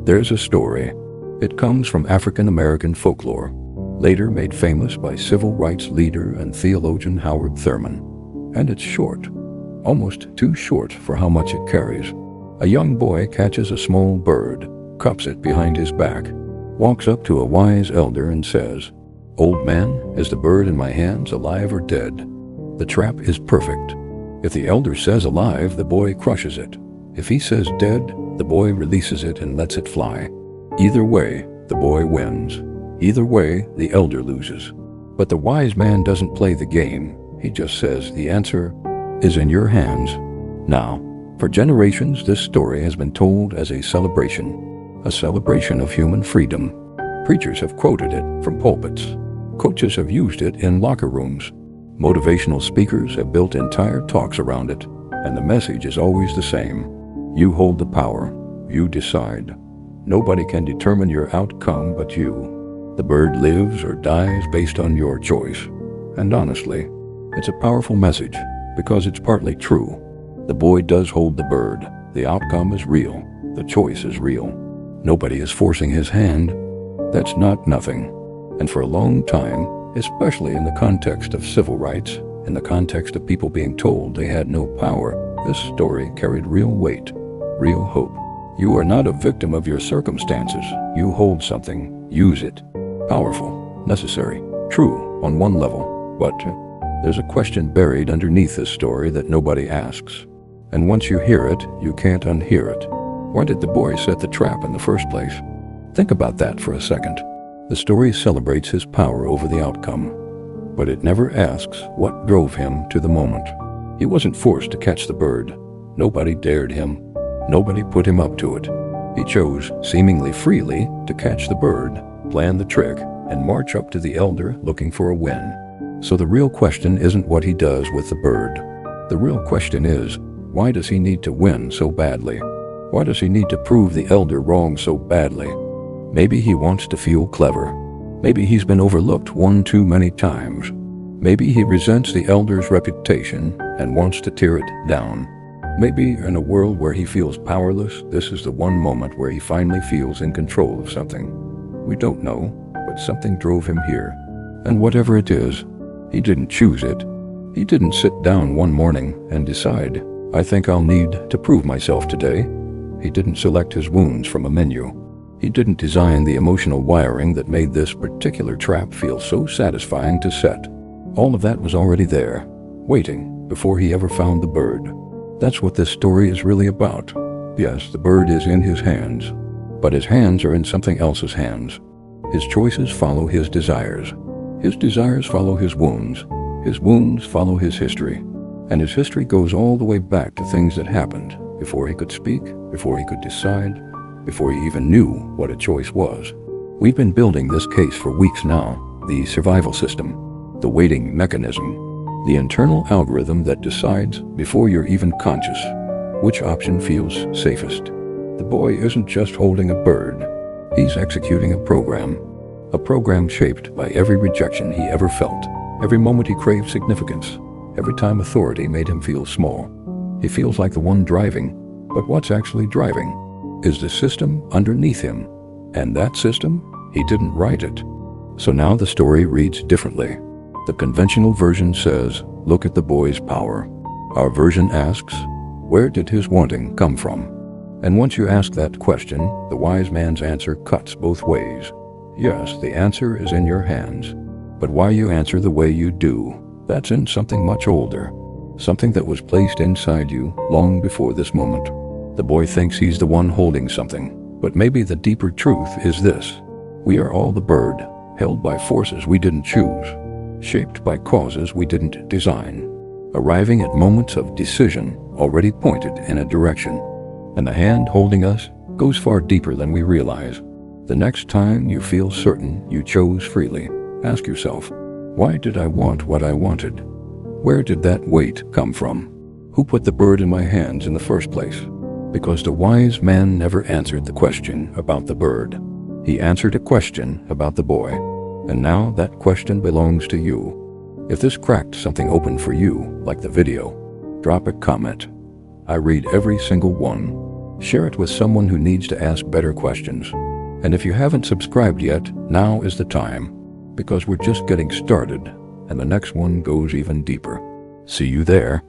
There's a story. It comes from African American folklore, later made famous by civil rights leader and theologian Howard Thurman. And it's short, almost too short for how much it carries. A young boy catches a small bird, cups it behind his back, walks up to a wise elder and says, "Old man, is the bird in my hands alive or dead?" The trap is perfect. If the elder says alive, the boy crushes it. If he says dead, the boy releases it and lets it fly. Either way, the boy wins. Either way, the elder loses. But the wise man doesn't play the game. He just says the answer is in your hands. Now, for generations, this story has been told as a celebration of human freedom. Preachers have quoted it from pulpits. Coaches have used it in locker rooms. Motivational speakers have built entire talks around it, and the message is always the same. You hold the power. You decide. Nobody can determine your outcome but you. The bird lives or dies based on your choice. And honestly, it's a powerful message because it's partly true. The boy does hold the bird. The outcome is real. The choice is real. Nobody is forcing his hand. That's not nothing. And for a long time, especially in the context of civil rights, in the context of people being told they had no power, this story carried real weight, real hope. You are not a victim of your circumstances. You hold something. Use it. Powerful, necessary, true on one level. But there's a question buried underneath this story that nobody asks. And once you hear it, you can't unhear it. Why did the boy set the trap in the first place? Think about that for a second. The story celebrates his power over the outcome, but it never asks what drove him to the moment. He wasn't forced to catch the bird. Nobody dared him. Nobody put him up to it. He chose, seemingly freely, to catch the bird, plan the trick, and march up to the elder looking for a win. So the real question isn't what he does with the bird. The real question is, why does he need to win so badly? Why does he need to prove the elder wrong so badly? Maybe he wants to feel clever. Maybe he's been overlooked one too many times. Maybe he resents the elder's reputation and wants to tear it down. Maybe in a world where he feels powerless, this is the one moment where he finally feels in control of something. We don't know, but something drove him here. And whatever it is, he didn't choose it. He didn't sit down one morning and decide, I think I'll need to prove myself today. He didn't select his wounds from a menu. He didn't design the emotional wiring that made this particular trap feel so satisfying to set. All of that was already there, waiting, before he ever found the bird. That's what this story is really about. Yes, the bird is in his hands, but his hands are in something else's hands. His choices follow his desires. His desires follow his wounds. His wounds follow his history. And his history goes all the way back to things that happened before he could speak, before he could decide, before he even knew what a choice was. We've been building this case for weeks now. The survival system, the waiting mechanism, the internal algorithm that decides before you're even conscious which option feels safest. The boy isn't just holding a bird. He's executing a program shaped by every rejection he ever felt, every moment he craved significance, every time authority made him feel small. He feels like the one driving, but what's actually driving is the system underneath him. And that system, he didn't write it. So now the story reads differently. The conventional version says, look at the boy's power. Our version asks, where did his wanting come from? And once you ask that question, the wise man's answer cuts both ways. Yes, the answer is in your hands. But why you answer the way you do, that's in something much older. Something that was placed inside you long before this moment. The boy thinks he's the one holding something, but maybe the deeper truth is this. We are all the bird, held by forces we didn't choose, shaped by causes we didn't design, arriving at moments of decision already pointed in a direction. And the hand holding us goes far deeper than we realize. The next time you feel certain you chose freely, ask yourself, why did I want what I wanted? Where did that weight come from? Who put the bird in my hands in the first place? Because the wise man never answered the question about the bird. He answered a question about the boy. And now that question belongs to you. If this cracked something open for you, like the video, drop a comment. I read every single one. Share it with someone who needs to ask better questions. And if you haven't subscribed yet, now is the time, because we're just getting started, and the next one goes even deeper. See you there.